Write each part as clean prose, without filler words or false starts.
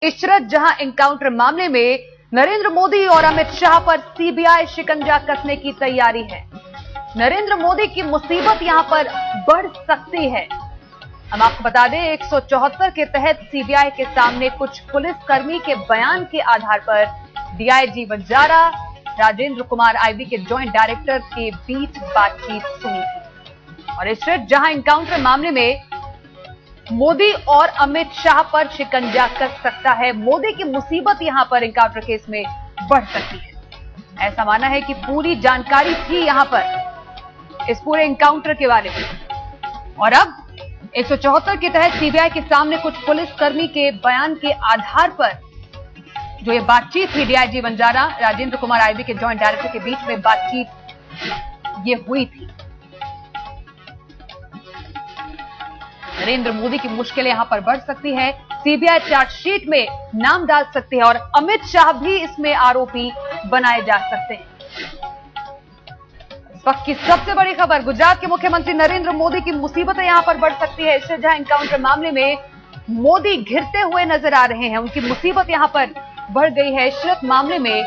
इशरत जहां एनकाउंटर मामले में नरेंद्र मोदी और अमित शाह पर सीबीआई शिकंजा कसने की तैयारी है। नरेंद्र मोदी की मुसीबत यहां पर बढ़ सकती है। हम आपको बता दें 174 के तहत सीबीआई के सामने कुछ पुलिसकर्मी के बयान के आधार पर डीआईजी वंजारा राजेंद्र कुमार आईबी के जॉइंट डायरेक्टर के बीच बातचीत सुनी थी। और इशरत जहां एनकाउंटर मामले में मोदी और अमित शाह पर शिकंजा कस सकता है। मोदी की मुसीबत यहां पर एनकाउंटर केस में बढ़ सकती है। ऐसा माना है कि पूरी जानकारी थी यहां पर इस पूरे एनकाउंटर के बारे में। और अब 174 के तहत सीबीआई के सामने कुछ पुलिसकर्मी के बयान के आधार पर जो ये बातचीत थी डीआईजी वंजारा राजेंद्र कुमार आईबी के जॉइंट डायरेक्टर के बीच में बातचीत ये हुई थी। नरेंद्र मोदी की मुश्किलें यहां पर बढ़ सकती है। सीबीआई चार्जशीट में नाम डाल सकती है और अमित शाह भी इसमें आरोपी बनाए जा सकते हैं। इस वक्त की सबसे बड़ी खबर, गुजरात के मुख्यमंत्री नरेंद्र मोदी की मुसीबतें यहां पर बढ़ सकती है। इशरत जहां एनकाउंटर मामले में मोदी घिरते हुए नजर आ रहे हैं, उनकी मुसीबत यहां पर बढ़ गई है। इशरत मामले में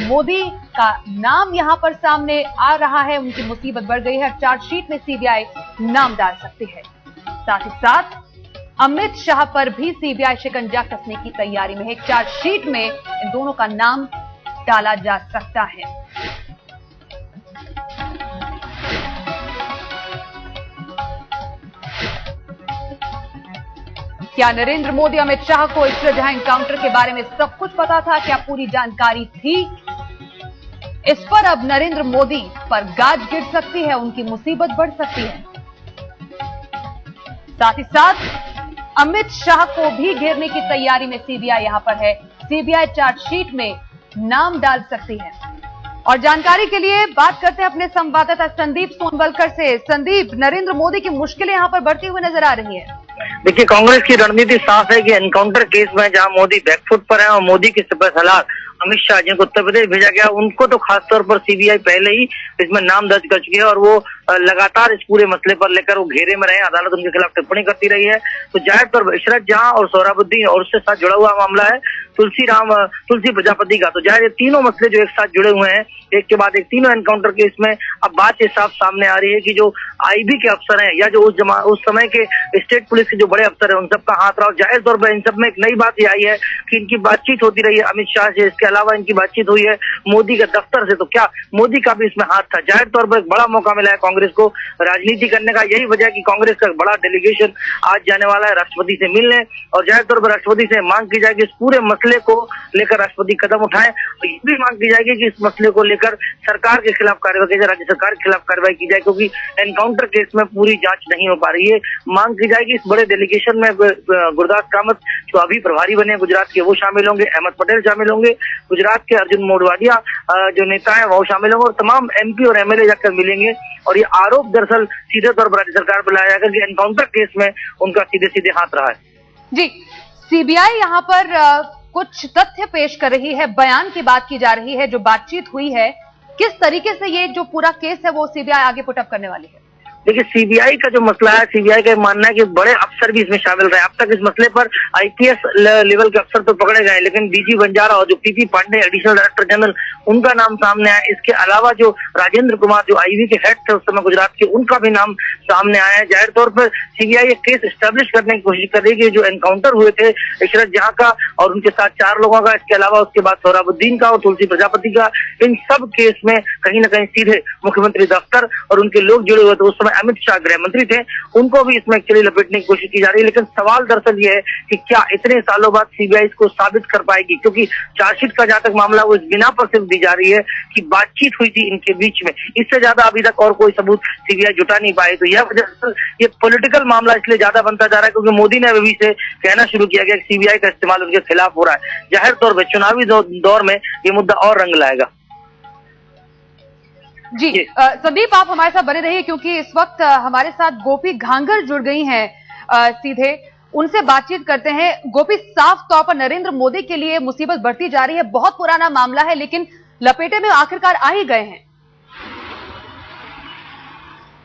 मोदी का नाम यहां पर सामने आ रहा है, उनकी मुसीबत बढ़ गई है। चार्जशीट में सीबीआई नाम डाल सकती है। साथ ही साथ अमित शाह पर भी सीबीआई शिकंजा कसने की तैयारी में है। चार्जशीट में इन दोनों का नाम डाला जा सकता है। क्या नरेंद्र मोदी अमित शाह को इशरत जहां एनकाउंटर के बारे में सब कुछ पता था? क्या पूरी जानकारी थी? इस पर अब नरेंद्र मोदी पर गाज गिर सकती है, उनकी मुसीबत बढ़ सकती है। साथ ही साथ अमित शाह को भी घेरने की तैयारी में सीबीआई यहां पर है। सीबीआई चार्जशीट में नाम डाल सकती है। और जानकारी के लिए बात करते हैं अपने संवाददाता संदीप सोनवलकर से। संदीप, नरेंद्र मोदी की मुश्किलें यहां पर बढ़ती हुई नजर आ रही है। देखिए, कांग्रेस की रणनीति साफ है कि एनकाउंटर केस में जहां मोदी बैकफुट पर है और मोदी के सलाह अमित शाह जिनको उत्तर प्रदेश भेजा गया, उनको तो खासतौर पर सीबीआई पहले ही इसमें नाम दर्ज कर चुकी है और वो लगातार इस पूरे मसले पर लेकर वो घेरे में रहे। अदालत उनके खिलाफ टिप्पणी करती रही है। तो जाहिर तौर पर इशरत जहां और सोहराबुद्दीन और उससे साथ जुड़ा हुआ मामला है तुलसी प्रजापति का, तो जाहिर ये तीनों मसले जो एक साथ जुड़े हुए हैं, एक के बाद एक तीनों एनकाउंटर केस में अब बात ये साफ सामने आ रही है कि जो आईबी के अफसर हैं या जो उस समय के स्टेट पुलिस के जो बड़े अफसर हैं उन सबका हाथ रहा। और जाहिर तौर पर इन सब में एक नई बात ये आई है कि इनकी बातचीत होती रही है अमित शाह से, इसके अलावा इनकी बातचीत हुई है मोदी के दफ्तर से। तो क्या मोदी का भी इसमें हाथ था? जाहिर तौर पर एक बड़ा मौका मिला है कांग्रेस को राजनीति करने का। यही वजह है कि कांग्रेस का बड़ा डेलीगेशन आज जाने वाला है राष्ट्रपति से मिलने, और जाहिर तौर पर राष्ट्रपति से मांग की जाएगी इस पूरे मसले को लेकर राष्ट्रपति कदम उठाएं। और ये भी मांग की जाएगी कि इस मसले को लेकर सरकार के खिलाफ कार्रवाई की जाए, राज्य सरकार के खिलाफ कार्रवाई की जाए, क्योंकि एनकाउंटर केस में पूरी जांच नहीं हो पा रही है। मांग की जाएगी इस बड़े डेलीगेशन में गुरदास कामत जो अभी प्रभारी बने गुजरात के वो शामिल होंगे, अहमद पटेल शामिल होंगे, गुजरात के अर्जुन मोढवाडिया जो नेता है वो शामिल होंगे और तमाम एमपी और एमएलए जाकर मिलेंगे। और ये आरोप दरअसल सीधे तौर पर राज्य सरकार पर लाया जाएगा कि एनकाउंटर केस में उनका सीधे सीधे हाथ रहा है। जी, सीबीआई यहां पर कुछ तथ्य पेश कर रही है, बयान की बात की जा रही है, जो बातचीत हुई है, किस तरीके से ये जो पूरा केस है वो सीबीआई आगे पुटअप करने वाली है? देखिए, सीबीआई का जो मसला है, सीबीआई का मानना है कि बड़े अफसर भी इसमें शामिल रहे। अब तक इस मसले पर आईपीएस लेवल के अफसर तो पकड़े गए, लेकिन डीजी वंजारा और जो PP Pande additional director general उनका नाम सामने आया। इसके अलावा जो राजेंद्र कुमार जो आईबी के हेड थे उस समय गुजरात के, उनका भी नाम सामने आया है। जाहिर तौर पर सीबीआई एक केस स्टैब्लिश करने की कोशिश कर रही है कि जो एनकाउंटर हुए थे इशरत जहां का और उनके साथ 4 लोगों का, इसके अलावा उसके बाद सोहराबुद्दीन का और तुलसी प्रजापति का, इन सब केस में कहीं ना कहीं सीधे मुख्यमंत्री दफ्तर और उनके लोग जुड़े हुए थे। उस समय अमित शाह गृह मंत्री थे, उनको भी इसमें एक्चुअली लपेटने की कोशिश की जा रही है। लेकिन सवाल दरअसल ये है कि क्या इतने सालों बाद सीबीआई इसको साबित कर पाएगी, क्योंकि चार्जशीट का जहां तक मामला वो इस बिना पर सिर्फ दी जा रही है कि बातचीत हुई थी इनके बीच में। इससे ज्यादा अभी तक और कोई सबूत सीबीआई जुटा नहीं पाई। तो यह वजह ये पॉलिटिकल मामला इसलिए ज्यादा बनता जा रहा है क्योंकि मोदी ने अभी से कहना शुरू किया गया कि सीबीआई का इस्तेमाल उनके खिलाफ हो रहा है। जाहिर तौर पर चुनावी दौर में ये मुद्दा और रंग लाएगा। जी, संदीप, आप हमारे साथ बने रहिए क्योंकि इस वक्त हमारे साथ गोपी घांगर जुड़ गई हैं। सीधे उनसे बातचीत करते हैं। गोपी, साफ तौर पर नरेंद्र मोदी के लिए मुसीबत बढ़ती जा रही है। बहुत पुराना मामला है लेकिन लपेटे में आखिरकार आ ही गए हैं।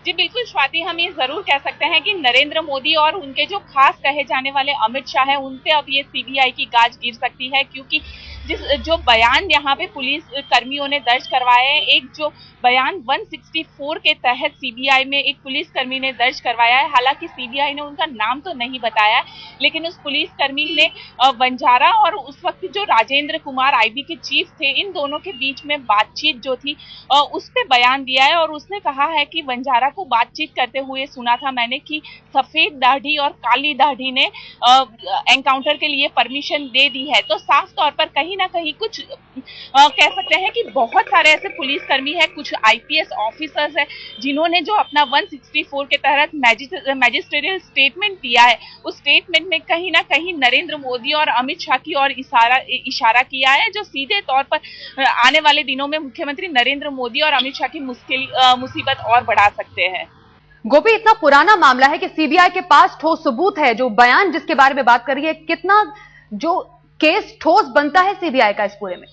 जी बिल्कुल स्वाति, हम ये जरूर कह सकते हैं कि नरेंद्र मोदी और उनके जो खास कहे जाने वाले अमित शाह हैं, उन पे अब ये सीबीआई की गाज गिर सकती है, क्योंकि जो बयान यहाँ पे पुलिस कर्मियों ने दर्ज करवाए हैं, एक जो बयान 164 के तहत सीबीआई में एक पुलिसकर्मी ने दर्ज करवाया है। हालांकि सीबीआई ने उनका नाम तो नहीं बताया, लेकिन उस पुलिसकर्मी ने बंजारा और उस वक्त जो राजेंद्र कुमार आईबी के चीफ थे, इन दोनों के बीच में बातचीत जो थी उस पे बयान दिया है। और उसने कहा है कि बंजारा को बातचीत करते हुए सुना था मैंने कि सफेद दाढ़ी और काली दाढ़ी ने एनकाउंटर के लिए परमिशन दे दी है। तो साफ तौर पर कहीं ना कहीं कुछ कह सकते हैं कि बहुत सारे ऐसे पुलिसकर्मी हैं, कुछ आईपीएस ऑफिसर्स हैं, जिन्होंने जो अपना 164 के तहत मैजिस्ट्रेरियल स्टेटमेंट दिया है, उस स्टेटमेंट में कहीं ना कहीं नरेंद्र मोदी और अमित शाह की ओर इशारा किया है, जो सीधे तौर पर आने वाले दिनों में मुख्यमंत्री नरेंद्र मोदी और अमित शाह की मुसीबत और बढ़ा सकते हैं। गोपी, इतना पुराना मामला है कि सीबीआई के पास ठोस सबूत है। जो बयान जिसके बारे में बात कर रही है, कितना जो केस ठोस बनता है सीबीआई का इस पूरे में?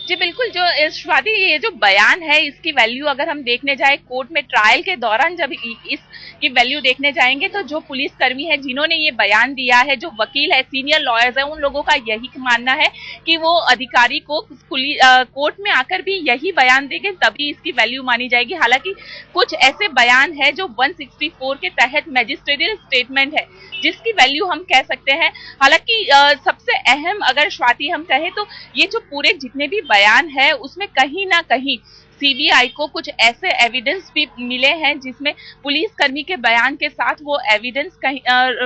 जी बिल्कुल, जो स्वाति ये जो बयान है, इसकी वैल्यू अगर हम देखने जाए कोर्ट में ट्रायल के दौरान जब इसकी वैल्यू देखने जाएंगे, तो जो पुलिसकर्मी है जिन्होंने ये बयान दिया है, जो वकील है, सीनियर लॉयर्स है, उन लोगों का यही मानना है कि वो अधिकारी को कोर्ट में आकर भी यही बयान देंगे, तभी इसकी वैल्यू मानी जाएगी। हालांकि कुछ ऐसे बयान है जो 164 के तहत मैजिस्ट्रेरियल स्टेटमेंट है, जिसकी वैल्यू हम कह सकते हैं। हालांकि सबसे अहम अगर स्वाति हम कहें तो ये जो पूरे जितने भी बयान है, उसमें कहीं ना कहीं सीबीआई को कुछ ऐसे एविडेंस भी मिले हैं जिसमें पुलिसकर्मी के बयान के साथ वो एविडेंस कहीं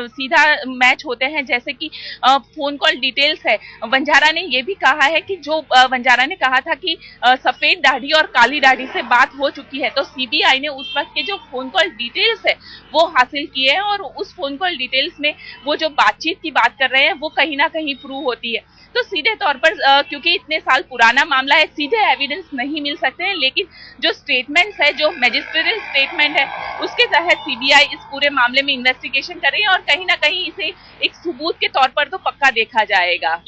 सीधा मैच होते हैं। जैसे कि फोन कॉल डिटेल्स है, बंजारा ने ये भी कहा है कि जो बंजारा ने कहा था कि सफेद दाढ़ी और काली दाढ़ी से बात हो चुकी है, तो सीबीआई ने उस वक्त के जो फोन कॉल डिटेल्स है वो हासिल किए हैं, और उस फोन कॉल डिटेल्स में वो जो बातचीत की बात कर रहे हैं वो कहीं ना कहीं प्रूव होती है। तो सीधे तौर पर क्योंकि इतने साल पुराना मामला है, सीधे एविडेंस नहीं मिल सकते हैं, लेकिन जो स्टेटमेंट्स है, जो मैजिस्ट्रेरियल स्टेटमेंट है, उसके तहत सीबीआई इस पूरे मामले में इन्वेस्टिगेशन कर रही है, और कहीं ना कहीं इसे एक सबूत के तौर पर तो पक्का देखा जाएगा।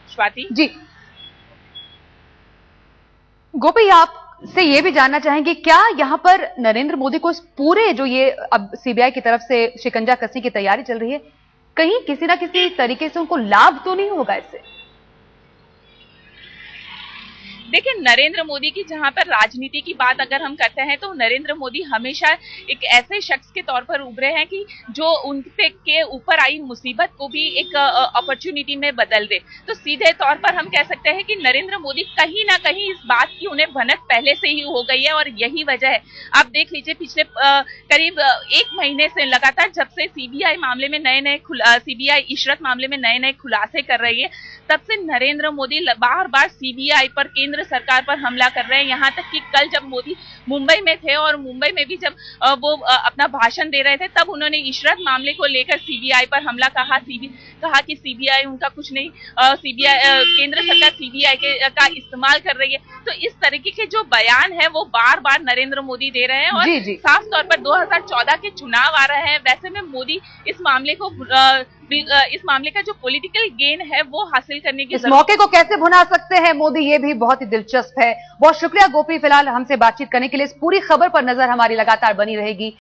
स्वाति जी गोपी, आप से ये भी जानना चाहेंगे, क्या यहाँ पर नरेंद्र मोदी को इस पूरे जो ये अब सीबीआई की तरफ से शिकंजा कसने की तैयारी चल रही है, कहीं किसी ना किसी तरीके से उनको लाभ तो नहीं होगा इससे? देखिए, नरेंद्र मोदी की जहां पर राजनीति की बात अगर हम करते हैं, तो नरेंद्र मोदी हमेशा एक ऐसे शख्स के तौर पर उभरे हैं कि जो उनके के ऊपर आई मुसीबत को भी एक अपॉर्चुनिटी में बदल दे। तो सीधे तौर पर हम कह सकते हैं कि नरेंद्र मोदी कहीं ना कहीं इस बात की उन्हें भनक पहले से ही हो गई है, और यही वजह है। आप देख लीजिए, पिछले करीब 1 महीने से लगातार जब से सीबीआई मामले में सीबीआई इशरत मामले में नए खुलासे कर रही है, तब से नरेंद्र मोदी बार बार सीबीआई पर, केंद्र सरकार पर हमला कर रहे हैं। यहाँ तक कि कल जब मोदी मुंबई में थे, और मुंबई में भी जब वो अपना भाषण दे रहे थे, तब उन्होंने इशरत मामले को लेकर सीबीआई पर हमला कहा कि सीबीआई उनका कुछ नहीं, केंद्र सरकार सीबीआई का इस्तेमाल कर रही है। तो इस तरीके के जो बयान है वो बार बार नरेंद्र मोदी दे रहे हैं, और साफ तौर पर 2014 के चुनाव आ रहे हैं। वैसे में मोदी इस मामले का जो पॉलिटिकल गेन है वो हासिल करने की, इस मौके को कैसे भुना सकते हैं मोदी, ये भी बहुत ही दिलचस्प है। बहुत शुक्रिया गोपी, फिलहाल हमसे बातचीत करने के लिए। इस पूरी खबर पर नजर हमारी लगातार बनी रहेगी।